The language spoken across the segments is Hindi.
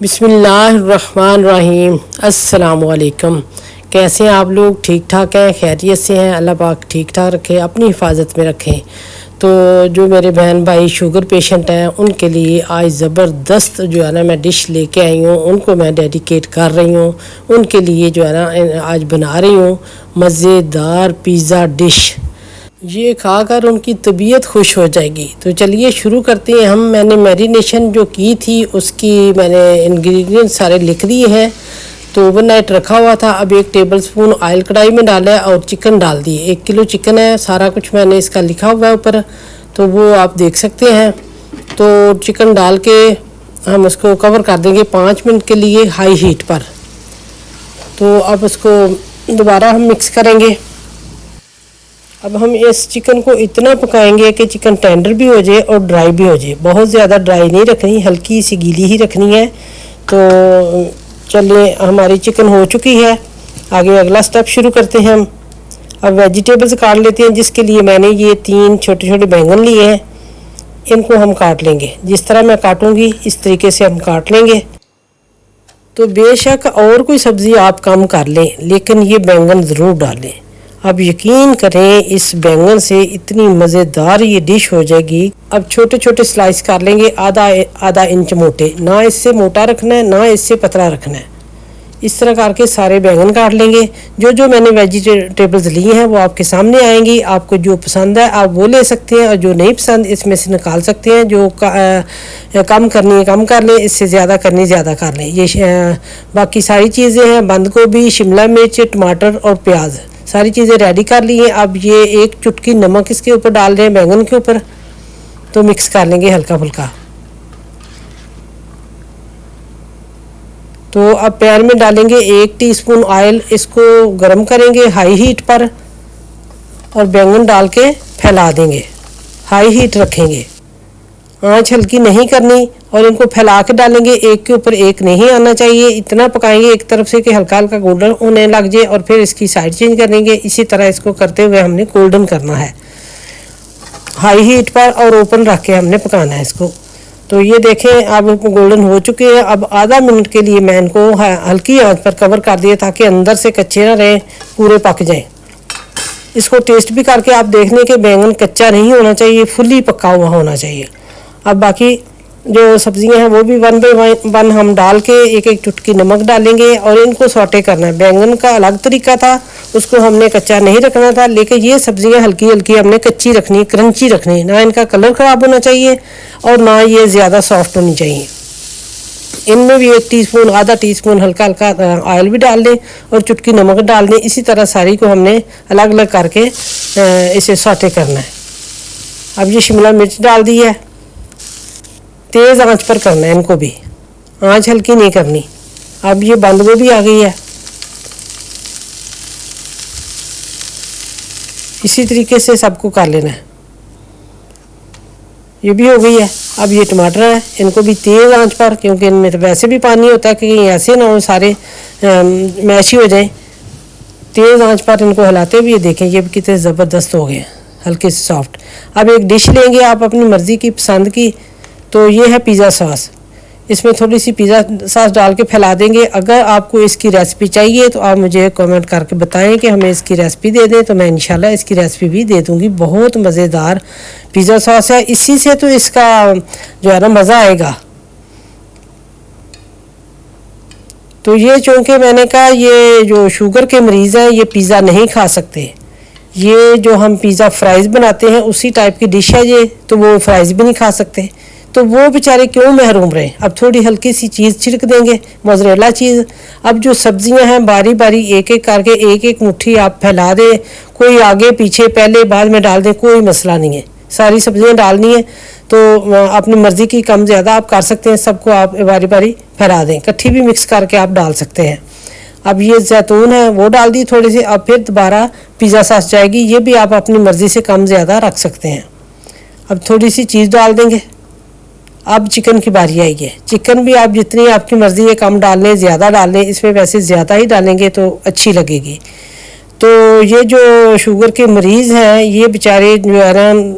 बिस्मिल्लाहिर्रहमानिर्रहीम। अस्सलामुअलैकुम। कैसे हैं आप लोग? ठीक ठाक हैं, खैरियत से हैं? अल्लाह पाक ठीक ठाक रखे, अपनी हिफाजत में रखें। तो जो मेरे बहन भाई शुगर पेशेंट हैं उनके लिए आज ज़बरदस्त जो है ना मैं डिश लेके आई हूँ, उनको मैं डेडिकेट कर रही हूँ। उनके लिए जो है ना आज बना रही हूँ मज़ेदार पिज़्ज़ा डिश। ये खाकर उनकी तबीयत खुश हो जाएगी। तो चलिए शुरू करते हैं हम। मैंने मैरिनेशन जो की थी उसकी मैंने इंग्रेडिएंट सारे लिख दिए हैं। तो ओवरनाइट रखा हुआ था। अब 1 टेबलस्पून ऑयल कढ़ाई में डाला है और चिकन डाल दिए। 1 किलो चिकन है, सारा कुछ मैंने इसका लिखा हुआ है ऊपर, तो वो आप देख सकते हैं। तो चिकन डाल के हम उसको कवर कर देंगे 5 मिनट के लिए हाई हीट पर। तो अब उसको दोबारा हम मिक्स करेंगे। अब हम इस चिकन को इतना पकाएंगे कि चिकन टेंडर भी हो जाए और ड्राई भी हो जाए। बहुत ज़्यादा ड्राई नहीं रखनी, हल्की सी गीली ही रखनी है। तो चलिए, हमारी चिकन हो चुकी है। आगे अगला स्टेप शुरू करते हैं हम। अब वेजिटेबल्स काट लेते हैं, जिसके लिए मैंने ये 3 छोटे छोटे बैंगन लिए हैं। इनको हम काट लेंगे, जिस तरह मैं काटूंगी इस तरीके से हम काट लेंगे। तो बेशक और कोई सब्ज़ी आप कम कर लें, लेकिन ये बैंगन ज़रूर डालें। अब यकीन करें, इस बैंगन से इतनी मज़ेदार ये डिश हो जाएगी। अब छोटे छोटे स्लाइस कर लेंगे, आधा इंच मोटे, ना इससे मोटा रखना है ना इससे पतला रखना है। इस तरह करके सारे बैंगन काट लेंगे। जो जो मैंने वेजिटेबल्स ली हैं वो आपके सामने आएंगी। आपको जो पसंद है आप वो ले सकते हैं, और जो नहीं पसंद इसमें से निकाल सकते हैं। जो कम करनी है कम कर लें, इससे ज़्यादा करनी ज़्यादा कर लें। ये बाकी सारी चीज़ें हैं, बंद गोभी, शिमला मिर्च, टमाटर और प्याज, सारी चीज़ें रेडी कर ली हैं। अब ये 1 चुटकी नमक इसके ऊपर डाल रहे हैं, बैंगन के ऊपर। तो मिक्स कर लेंगे हल्का फुल्का। तो अब पैन में डालेंगे 1 टीस्पून ऑयल, इसको गरम करेंगे हाई हीट पर और बैंगन डाल के फैला देंगे। हाई हीट रखेंगे, आंच हल्की नहीं करनी, और इनको फैला के डालेंगे। एक के ऊपर एक नहीं आना चाहिए। इतना पकाएंगे एक तरफ से कि हल्का हल्का गोल्डन होने लग जाए, और फिर इसकी साइड चेंज करेंगे। इसी तरह इसको करते हुए हमने गोल्डन करना है हाई हीट पर, और ओपन रख के हमने पकाना है इसको। तो ये देखें, अब गोल्डन हो चुके हैं। अब आधा मिनट के लिए मैं इनको हल्की आंच पर कवर कर दिया, ताकि अंदर से कच्चे ना रहें, पूरे पक जाएं। इसको टेस्ट भी करके आप देख लें कि बैंगन कच्चा नहीं होना चाहिए, फुली पका हुआ होना चाहिए। अब बाकी जो सब्जियां हैं वो भी 1 बाय 1 हम डाल के 1 चुटकी नमक डालेंगे और इनको सौटे करना है। बैंगन का अलग तरीका था, उसको हमने कच्चा नहीं रखना था, लेकिन ये सब्जियां हल्की हल्की हमने कच्ची रखनी, क्रंची रखनी। ना इनका कलर ख़राब होना चाहिए और ना ये ज़्यादा सॉफ्ट होनी चाहिए। इनमें भी 1 टीस्पून, आधा टीस्पून हल्का हल्का ऑयल भी डाल दें और चुटकी नमक डाल दें। इसी तरह सारी को हमने अलग अलग करके इसे सौटे करना है। अब ये शिमला मिर्च डाल दी है, तेज़ आंच पर करना है इनको भी, आंच हल्की नहीं करनी। अब ये बंद गोभी आ गई है, इसी तरीके से सबको कर लेना है। ये भी हो गई है। अब ये टमाटर है, इनको भी तेज़ आंच पर, क्योंकि इनमें तो वैसे भी पानी होता है कि कहीं ऐसे ना हो सारे मैश ही हो जाए। तेज़ आंच पर इनको हिलाते हुए देखें, ये भी कितने ज़बरदस्त हो गए, हल्के से सॉफ्ट। अब एक डिश लेंगे आप अपनी मर्ज़ी की, पसंद की। तो ये है पिज़्ज़ा सॉस। इसमें थोड़ी सी पिज़्ज़ा सॉस डाल के फैला देंगे। अगर आपको इसकी रेसिपी चाहिए तो आप मुझे कमेंट करके बताएं कि हमें इसकी रेसिपी दे दें, तो मैं इंशाल्लाह इसकी रेसिपी भी दे दूंगी। बहुत मज़ेदार पिज़्ज़ा सॉस है, इसी से तो इसका जो है ना मज़ा आएगा। तो ये चूँकि मैंने कहा, ये जो शुगर के मरीज़ हैं ये पिज़्ज़ा नहीं खा सकते। ये जो हम पिज़्ज़ा फ्राइज़ बनाते हैं उसी टाइप की डिश है ये, तो वो फ्राइज़ भी नहीं खा सकते। तो वो बेचारे क्यों महरूम रहे। अब थोड़ी हल्की सी चीज़ छिड़क देंगे, मोज़रेला चीज़। अब जो सब्जियां हैं बारी बारी एक एक करके 1 मुट्ठी आप फैला दें। कोई आगे पीछे पहले बाद में डाल दें, कोई मसला नहीं है। सारी सब्जियां डालनी है तो अपनी मर्ज़ी की कम ज़्यादा आप कर सकते हैं। सबको आप बारी बारी फैला दें, इकट्ठी भी मिक्स करके आप डाल सकते हैं। अब ये जैतून है वो डाल दी थोड़ी सी। अब फिर दोबारा पिज़्ज़ा सॉस जाएगी, ये भी आप अपनी मर्ज़ी से कम ज़्यादा रख सकते हैं। अब थोड़ी सी चीज़ डाल देंगे। अब चिकन की बारी आई है। चिकन भी आप जितनी आपकी मर्ज़ी है, कम डाल लें ज़्यादा डाल लें। इसमें वैसे ज़्यादा ही डालेंगे तो अच्छी लगेगी। तो ये जो शुगर के मरीज़ हैं ये बेचारे जो है ना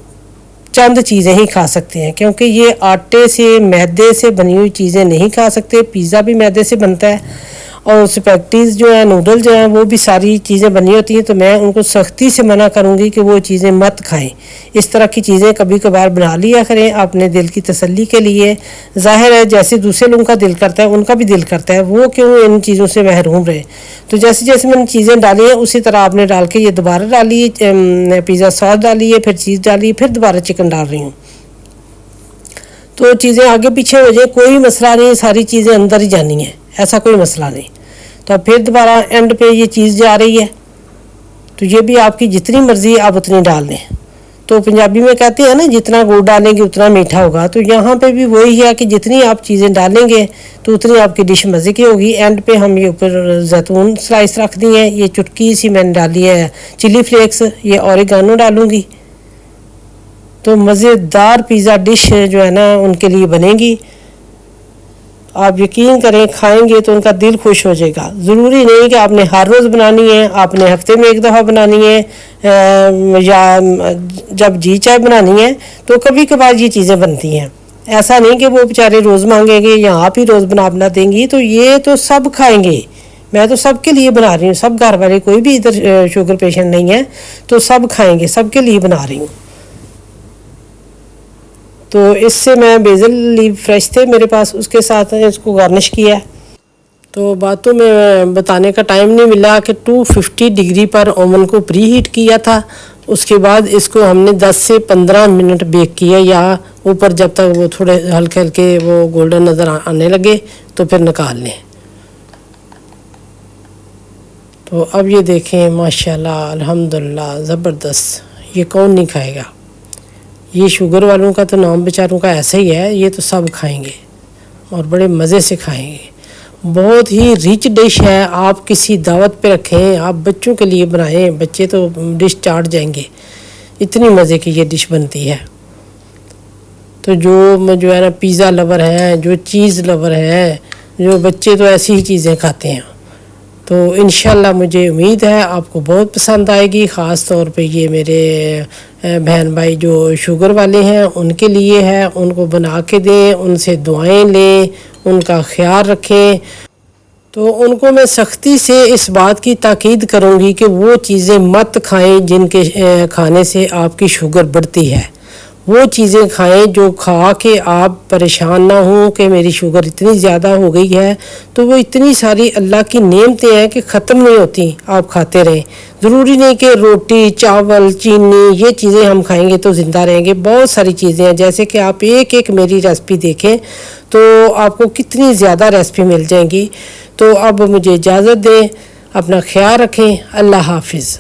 चंद चीज़ें ही खा सकते हैं, क्योंकि ये आटे से मैदे से बनी हुई चीज़ें नहीं खा सकते। पिज़्ज़ा भी मैदे से बनता है और स्पैगेटीज़ जो है, नूडल जो हैं, वो भी सारी चीज़ें बनी होती हैं। तो मैं उनको सख्ती से मना करूँगी कि वो चीज़ें मत खाएं। इस तरह की चीज़ें कभी कभार बना लिया करें अपने दिल की तसल्ली के लिए। ज़ाहिर है जैसे दूसरे लोगों का दिल करता है उनका भी दिल करता है, वो क्यों इन चीज़ों से महरूम रहे। तो जैसे जैसे मैंने चीज़ें डाली हैं उसी तरह आपने डाल के ये दोबारा डाली, पिज़्ज़ा सॉस डाली है, फिर चीज़ डाली, फिर दोबारा चिकन डाल रही हूँ। तो चीज़ें आगे पीछे हो जाए कोई मसला नहीं, सारी चीज़ें अंदर ही जानी है, ऐसा कोई मसला नहीं। तो फिर दोबारा एंड पे ये चीज़ जा रही है, तो ये भी आपकी जितनी मर्ज़ी आप उतनी डाल दें। तो पंजाबी में कहते हैं ना, जितना गुड़ डालेंगे उतना मीठा होगा। तो यहाँ पे भी वही है कि जितनी आप चीज़ें डालेंगे तो उतनी आपकी डिश मज़े की होगी। एंड पे हम ये ऊपर जैतून स्लाइस रख दी है, ये चुटकी सी मैंने डाली है चिली फ्लेक्स, ये ऑरिगानो डालूँगी। तो मज़ेदार पिज़्ज़ा डिश जो है ना उनके लिए बनेगी। आप यकीन करें खाएंगे तो उनका दिल खुश हो जाएगा। ज़रूरी नहीं कि आपने हर रोज़ बनानी है, आपने हफ्ते में एक दफ़ा बनानी है, या जब जी चाहे बनानी है। तो कभी कभार ये चीज़ें बनती हैं, ऐसा नहीं कि वो बेचारे रोज़ मांगेंगे या आप ही रोज़ बना देंगी। तो ये तो सब खाएंगे, मैं तो सबके लिए बना रही हूँ। सब घर वाले, कोई भी इधर शुगर पेशेंट नहीं है, तो सब खाएंगे, सबके लिए बना रही हूँ। तो इससे मैं बेसल लीव फ्रेश थे मेरे पास, उसके साथ इसको गार्निश किया है। तो बातों में बताने का टाइम नहीं मिला कि 250 डिग्री पर ओवन को प्री हीट किया था। उसके बाद इसको हमने 10 से 15 मिनट बेक किया, या ऊपर जब तक वो थोड़े हल्के हल्के वो गोल्डन नज़र आने लगे तो फिर निकाल लें। तो अब ये देखें माशाल्लाह अल्हम्दुलिल्लाह ज़बरदस्त। ये कौन नहीं खाएगा, ये शुगर वालों का तो नाम बेचारों का ऐसा ही है, ये तो सब खाएंगे और बड़े मज़े से खाएंगे। बहुत ही रिच डिश है। आप किसी दावत पे रखें, आप बच्चों के लिए बनाएं, बच्चे तो डिश चाट जाएंगे, इतनी मज़े की ये डिश बनती है। तो जो है ना पिज़्ज़ा लवर हैं, जो चीज़ लवर हैं, जो बच्चे तो ऐसी ही चीज़ें खाते हैं। तो इंशाल्लाह मुझे उम्मीद है आपको बहुत पसंद आएगी। ख़ास तौर पे ये मेरे बहन भाई जो शुगर वाले हैं उनके लिए है, उनको बना के दें, उनसे दुआएं लें, उनका ख्याल रखें। तो उनको मैं सख्ती से इस बात की ताकीद करूँगी कि वो चीज़ें मत खाएं जिनके खाने से आपकी शुगर बढ़ती है। वो चीज़ें खाएं जो खा के आप परेशान ना हों कि मेरी शुगर इतनी ज़्यादा हो गई है। तो वो इतनी सारी अल्लाह की नेमतें हैं कि ख़त्म नहीं होती, आप खाते रहें। ज़रूरी नहीं कि रोटी चावल चीनी ये चीज़ें हम खाएंगे तो ज़िंदा रहेंगे। बहुत सारी चीज़ें हैं, जैसे कि आप एक एक मेरी रेसिपी देखें तो आपको कितनी ज़्यादा रेसिपी मिल जाएंगी। तो अब मुझे इजाज़त दें, अपना ख्याल रखें। अल्लाह हाफिज़।